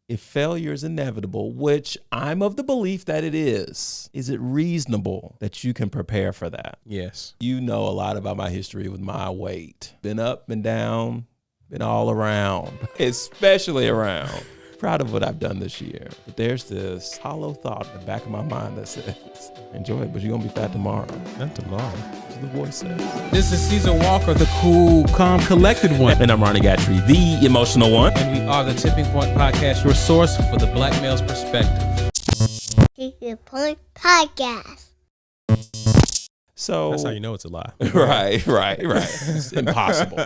if failure is inevitable, which I'm of the belief that it is it reasonable that you can prepare for that? Yes. You know a lot about my history with my weight. Been up and down, been all around, especially around. Proud of what I've done this year. But there's this hollow thought in the back of my mind that says, enjoy it, but you're going to be fat tomorrow. Not tomorrow. That's what the voice says. This is Caesar Walker, the cool, calm, collected one. And I'm Ronnie Gatry, the emotional one. And we are the Tipping Point Podcast, your source for the black male's perspective. Tipping Point Podcast. So that's how you know it's a lie. Right. It's impossible.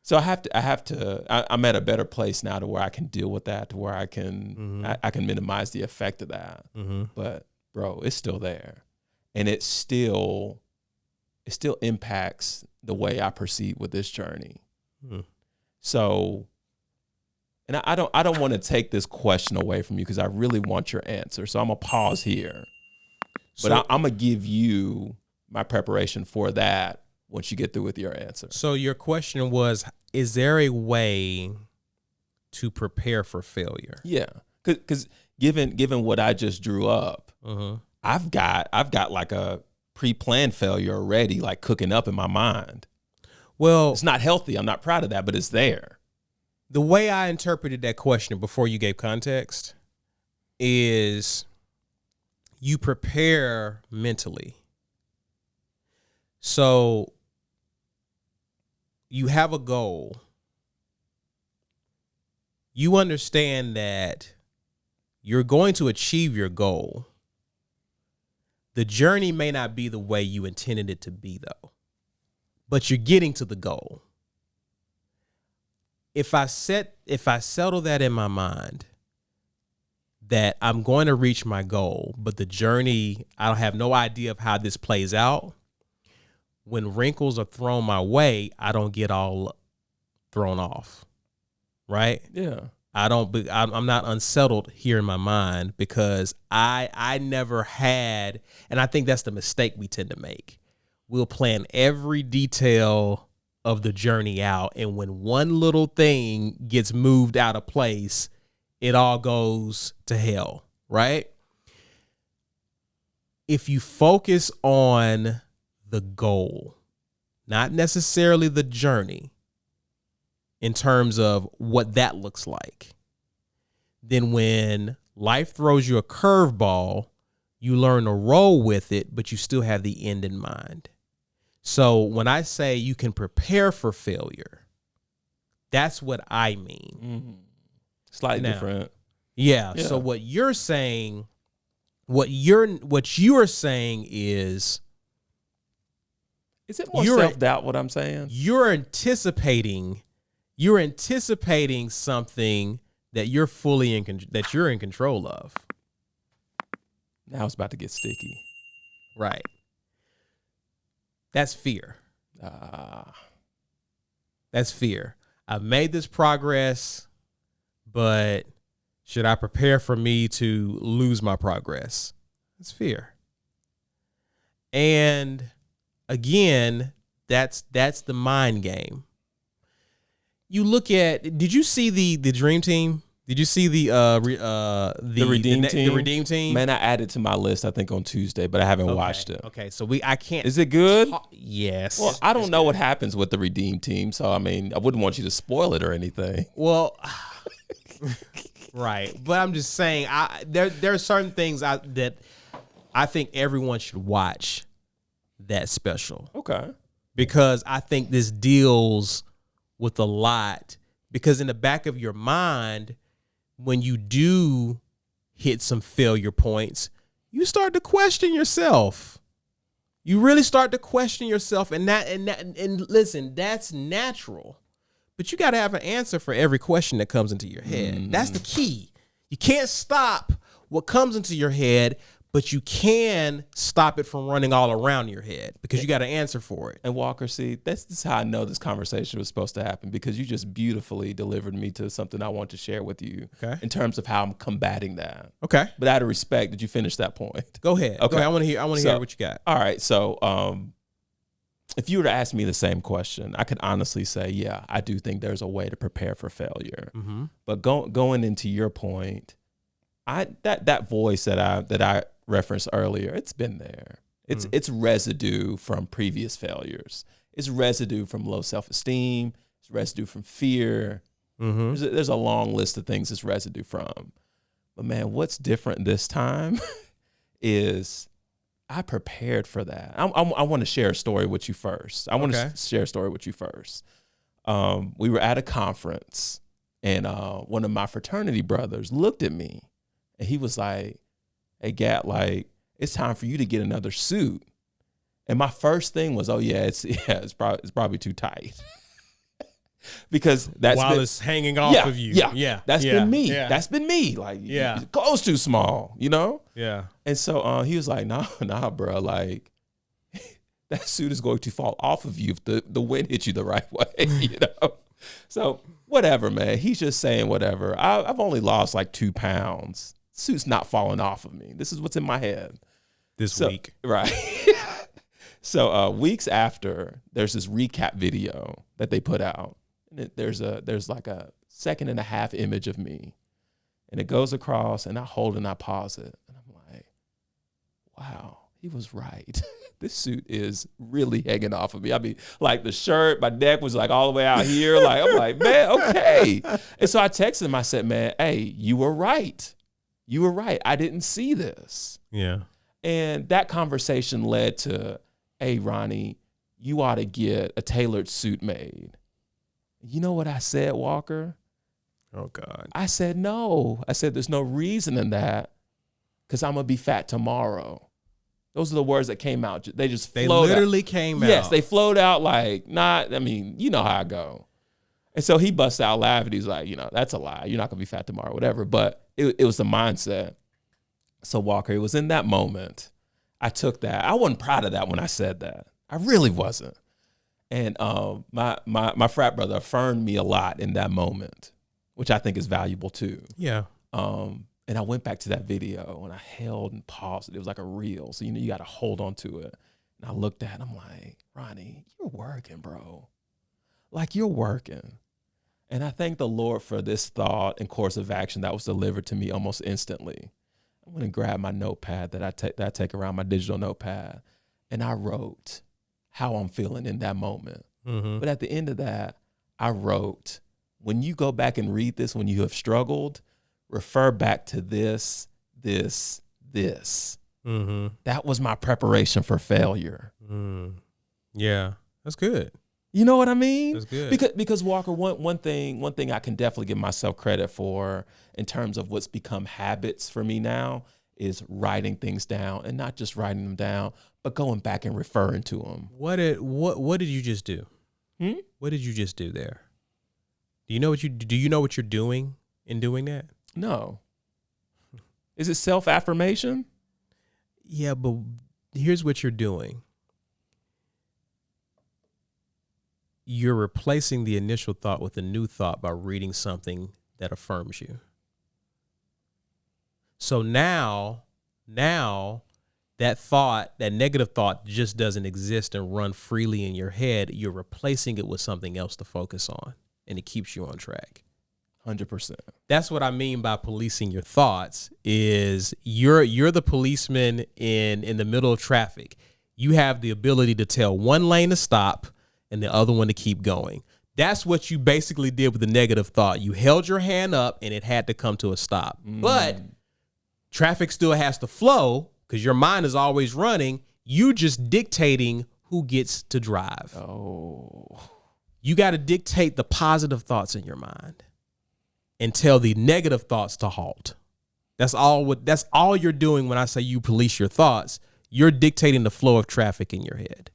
So I'm at a better place now to where I can deal with that, to where I can I can minimize the effect of that. Mm-hmm. But bro, it's still there. And it still impacts the way I proceed with this journey. Mm. So, and I don't want to take this question away from you because I really want your answer. So I'm gonna pause here. But I'm gonna give you my preparation for that once you get through with your answer. So your question was, is there a way to prepare for failure? Yeah, because given what I just drew up, I've got like a pre-planned failure already, like cooking up in my mind. Well, it's not healthy. I'm not proud of that, but it's there. The way I interpreted that question before you gave context is you prepare mentally. So you have a goal. You understand that you're going to achieve your goal. The journey may not be the way you intended it to be, though, but you're getting to the goal. If I settle that in my mind, that I'm going to reach my goal, but the journey, I have no idea of how this plays out. When wrinkles are thrown my way, I don't get all thrown off, right? Yeah. I'm not unsettled here in my mind because I never had, and I think that's the mistake we tend to make. We'll plan every detail of the journey out, and when one little thing gets moved out of place, it all goes to hell, right? If you focus on the goal, not necessarily the journey, in terms of what that looks like, then when life throws you a curveball, you learn to roll with it, but you still have the end in mind. So when I say you can prepare for failure, that's what I mean. Mm-hmm. Slightly different. Yeah. So what you're saying, what you are saying is it more self-doubt what I'm saying? You're anticipating something that you're that you're in control of. Now it's about to get sticky. Right. That's fear. That's fear. I've made this progress, but should I prepare for me to lose my progress? That's fear. And again, that's the mind game. You look at, did you see the Dream Team? Did you see the Redeem Team? The Redeem Team? Man, I added to my list, I think, on Tuesday, but I haven't watched it. Okay, so I can't. Is it good? Yes. Well, I don't know what happens with the Redeem Team, so I mean, I wouldn't want you to spoil it or anything. Well, right, but I'm just saying, there are certain things that I think everyone should watch that special. Okay. Because I think this deals with a lot, because in the back of your mind, when you do hit some failure points, you start to question yourself. You really start to question yourself, and listen, that's natural. But you got to have an answer for every question that comes into your head. Mm-hmm. That's the key. You can't stop what comes into your head, but you can stop it from running all around your head because you got to answer for it. And Walker, see, this is how I know this conversation was supposed to happen, because you just beautifully delivered me to something I want to share with you in terms of how I'm combating that. Okay. But out of respect, did you finish that point? Go ahead. Okay. I want to hear what you got. All right. So if you were to ask me the same question, I could honestly say, yeah, I do think there's a way to prepare for failure. Mm-hmm. But going into your point, that voice that I referenced earlier, it's been there. It's residue from previous failures. It's residue from low self-esteem. It's residue from fear. Mm-hmm. There's a long list of things it's residue from. But man, what's different this time is I prepared for that. I want to share a story with you first. We were at a conference, and one of my fraternity brothers looked at me, and he was like, "Hey, Gat, like, it's time for you to get another suit." And my first thing was, "Oh yeah, it's probably too tight." Because it's hanging off of you. That's been me. Yeah. That's been me. Like, clothes too small, you know? Yeah. And so he was like, nah, bro. Like, that suit is going to fall off of you if the wind hits you the right way, you know? So whatever, man. He's just saying whatever. I've only lost like 2 pounds. Suit's not falling off of me. This is what's in my head. This week. Right. So weeks after, there's this recap video that they put out. And there's like a 1.5-second image of me, and it goes across, and I hold and I pause it, and I'm like, wow, he was right. This suit is really hanging off of me. I mean, like the shirt, my neck was like all the way out here. Like, I'm like, man, okay. And so I texted him. I said, man, hey, you were right. You were right. I didn't see this. Yeah. And that conversation led to, hey, Ronnie, you ought to get a tailored suit made. You know what I said, Walker? Oh, God. I said, no. I said, there's no reason in that because I'm going to be fat tomorrow. Those are the words that came out. They literally came out. Yes, they flowed out like, you know how I go. And so he busts out laughing. He's like, that's a lie. You're not going to be fat tomorrow, whatever. But it was the mindset. So, Walker, it was in that moment. I took that. I wasn't proud of that when I said that. I really wasn't. And my frat brother affirmed me a lot in that moment, which I think is valuable too. Yeah. And I went back to that video and I held and paused it. It was like a reel. So, you got to hold on to it. And I looked at it, I'm like, Ronnie, you're working, bro. Like, you're working. And I thank the Lord for this thought and course of action that was delivered to me almost instantly. I went and grabbed my notepad that I take around, my digital notepad, and I wrote how I'm feeling in that moment. Mm-hmm. But at the end of that, I wrote, when you go back and read this, when you have struggled, refer back to this. Mm-hmm. That was my preparation for failure. Mm. Yeah, that's good. You know what I mean? That's good. Because Walker, one thing I can definitely give myself credit for in terms of what's become habits for me now is writing things down, and not just writing them down, but going back and referring to them. What did you just do? What did you just do there? Do you know what you're doing in doing that? No. Is it self-affirmation? Yeah, but here's what you're doing. You're replacing the initial thought with a new thought by reading something that affirms you. So now that thought, that negative thought just doesn't exist and run freely in your head. You're replacing it with something else to focus on, and it keeps you on track. 100%. That's what I mean by policing your thoughts. Is you're the policeman in the middle of traffic. You have the ability to tell one lane to stop and the other one to keep going. That's what you basically did with the negative thought. You held your hand up and it had to come to a stop. But traffic still has to flow because your mind is always running. You just dictating who gets to drive. Oh. You got to dictate the positive thoughts in your mind and tell the negative thoughts to halt. That's all you're doing when I say you police your thoughts. You're dictating the flow of traffic in your head.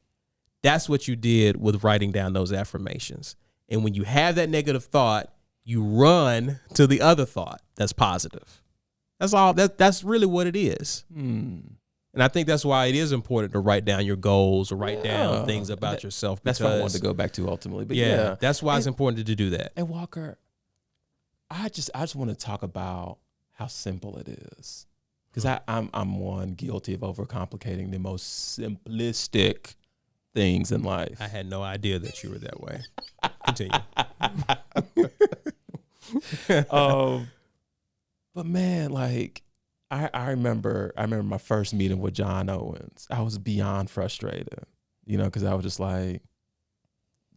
That's what you did with writing down those affirmations. And when you have that negative thought, you run to the other thought that's positive. That's all. That's really what it is. And I think that's why it is important to wrට down your goals or write down things about yourself. That's what I wanted to go back to ultimately. But yeah, that's why it's important to do that. And Walker, I just want to talk about how simple it is, because I'm one guilty of overcomplicating the most simplistic things in life. I had no idea that you were that way. Continue. But man, like I remember my first meeting with John Owens. I was beyond frustrated, because I was just like,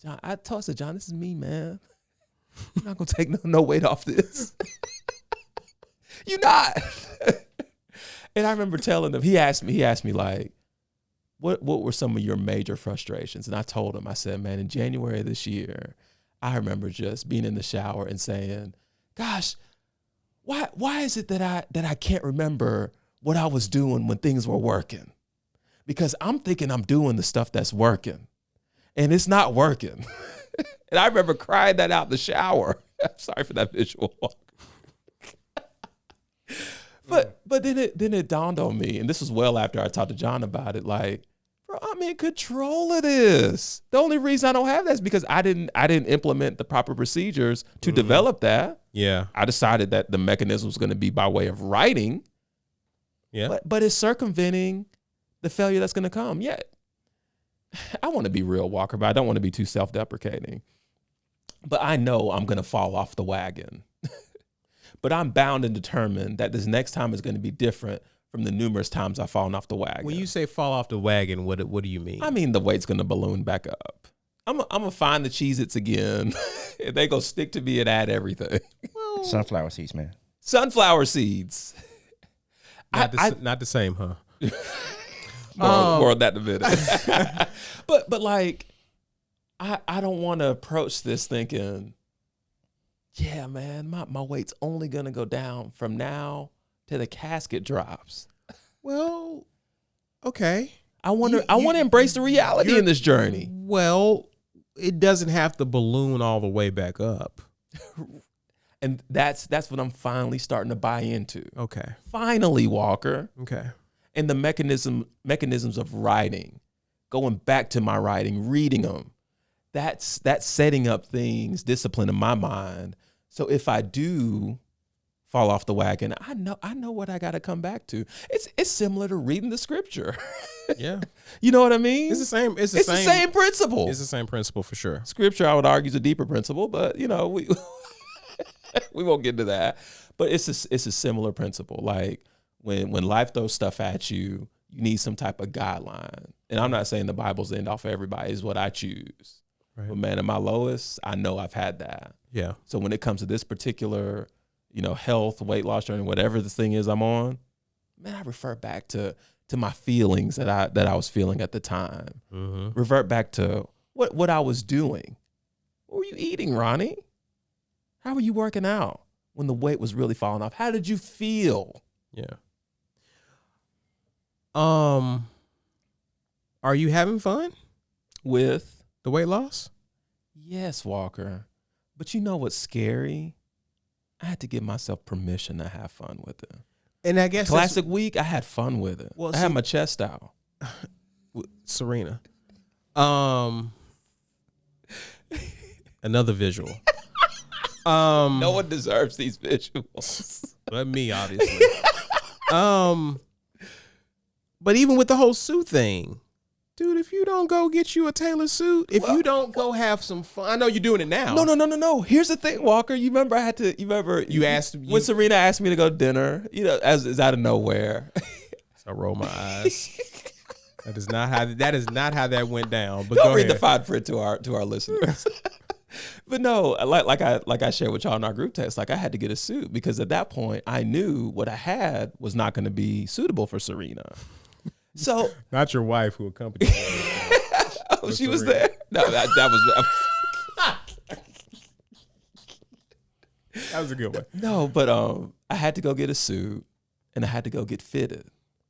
John, I told John, this is me, man. You're not gonna take no weight off this. You're not. And I remember telling him, he asked me like, what were some of your major frustrations? And I told him, I said, man, in January of this year, I remember just being in the shower and saying, gosh, why is it that I can't remember what I was doing when things were working? Because I'm thinking I'm doing the stuff that's working and it's not working. And I remember crying that out in the shower. I'm sorry for that visual. But then it dawned on me, and this was well after I talked to John about it, like, bro, I'm in control of this. The only reason I don't have that is because I didn't implement the proper procedures to develop that. Yeah. I decided that the mechanism was going to be by way of writing. Yeah. But it's circumventing the failure that's going to come. Yet, I want to be real, Walker, but I don't want to be too self-deprecating. But I know I'm going to fall off the wagon. But I'm bound and determined that this next time is going to be different from the numerous times I've fallen off the wagon. When you say fall off the wagon, what do you mean? I mean, the weight's going to balloon back up. I'm going to find the Cheez-Its again. And they go stick to me and add everything. Well, sunflower seeds, man. Sunflower seeds. Not the same, huh? More on that in a minute. But like, I don't want to approach this thinking, yeah, man, my weight's only going to go down from now to the casket drops. Well, okay. I want to embrace the reality in this journey. Well, it doesn't have to balloon all the way back up. And that's what I'm finally starting to buy into. Okay. Finally, Walker. Okay. And the mechanisms of writing, going back to my writing, reading them, that's setting up things, discipline in my mind. So if I do fall off the wagon, I know what I got to come back to. It's similar to reading the scripture. Yeah. You know what I mean? It's the same. It's the same principle. It's the same principle for sure. Scripture, I would argue, is a deeper principle, but we we won't get into that. But it's a similar principle. Like when life throws stuff at you, you need some type of guideline. And I'm not saying the Bible's the end all for everybody. Is what I choose. Right. But man, at my lowest, I know I've had that. Yeah. So when it comes to this particular, health, weight loss journey, whatever the thing is I'm on, man, I refer back to my feelings that I was feeling at the time. Mm-hmm. Revert back to what I was doing. What were you eating, Ronnie? How were you working out when the weight was really falling off? How did you feel? Yeah. Are you having fun with the weight loss? Yes, Walker. But you know what's scary? I had to give myself permission to have fun with it. And I guess Classic week, I had fun with it. Well, I had my chest out. Serena. Another visual. No one deserves these visuals. But me, obviously. But even with the whole suit thing, dude, if you don't go get you a tailored suit, if you don't go have some fun, I know you're doing it now. No. Here's the thing, Walker. You remember you asked when Serena asked me to go to dinner, as out of nowhere. I roll my eyes. That is not how that went down. But don't read the fine print to our listeners. But no, like I shared with y'all in our group text, like I had to get a suit because at that point I knew what I had was not going to be suitable for Serena. So not your wife who accompanied you. Oh, she was there. No, that was. That was a good one. No, but I had to go get a suit and I had to go get fitted.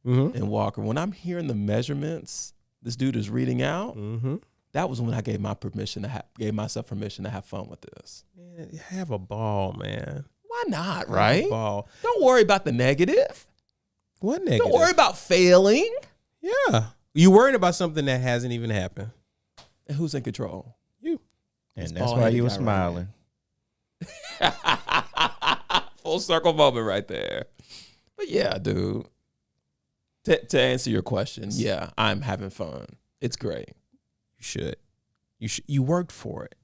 Mm-hmm. And Walker, when I'm hearing the measurements this dude is reading out, mm-hmm. That was when I gave myself permission to have fun with this. Man, have a ball, man. Why not, right? Have a ball. Don't worry about the negative. What negative? Don't worry about failing. Yeah. You worried about something that hasn't even happened. And who's in control? You. And that's why you were smiling. Right. Full circle moment right there. But yeah, dude. To answer your question, yeah, I'm having fun. It's great. You worked for it.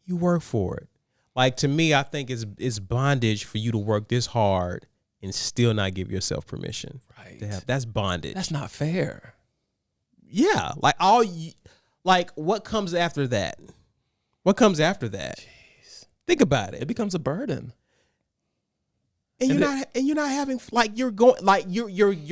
You work for it. Like, to me, I think it's bondage for you to work this hard and still not give yourself permission. Right. That's bondage. That's not fair. Yeah. Like what comes after that? What comes after that? Jeez. Think about it. It becomes a burden. And you're not having, like, you're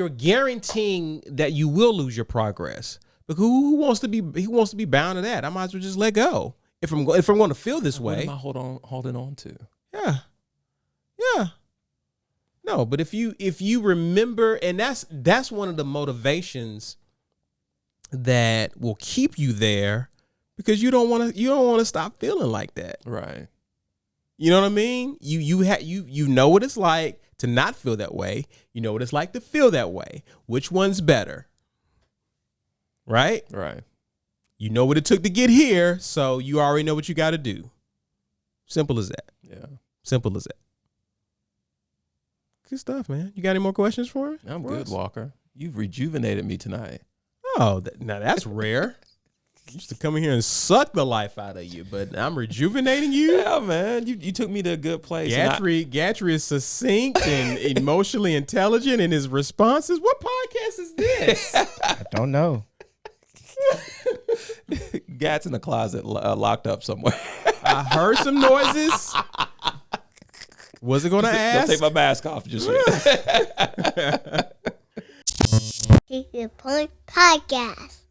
guaranteeing that you will lose your progress. But who wants to be bound to that? I might as well just let go. If I'm going to feel this way. What am I holding on to? Yeah. No, but if you remember, and that's one of the motivations that will keep you there, because you don't want to stop feeling like that. Right. You know what I mean? You know what it's like to not feel that way. You know what it's like to feel that way. Which one's better? Right? Right. You know what it took to get here, so you already know what you got to do. Simple as that. Yeah. Simple as that. Good stuff, man. You got any more questions for me? I'm good, Walker. You've rejuvenated me tonight. Oh, now that's rare. I used to come in here and suck the life out of you, but I'm rejuvenating you. Yeah, man. You took me to a good place. Gatry is succinct and emotionally intelligent in his responses. What podcast is this? I don't know. Gat's in the closet, locked up somewhere. I heard some noises. Was it going to ask? Don't take my mask off just yet. Keep Your Point Podcast.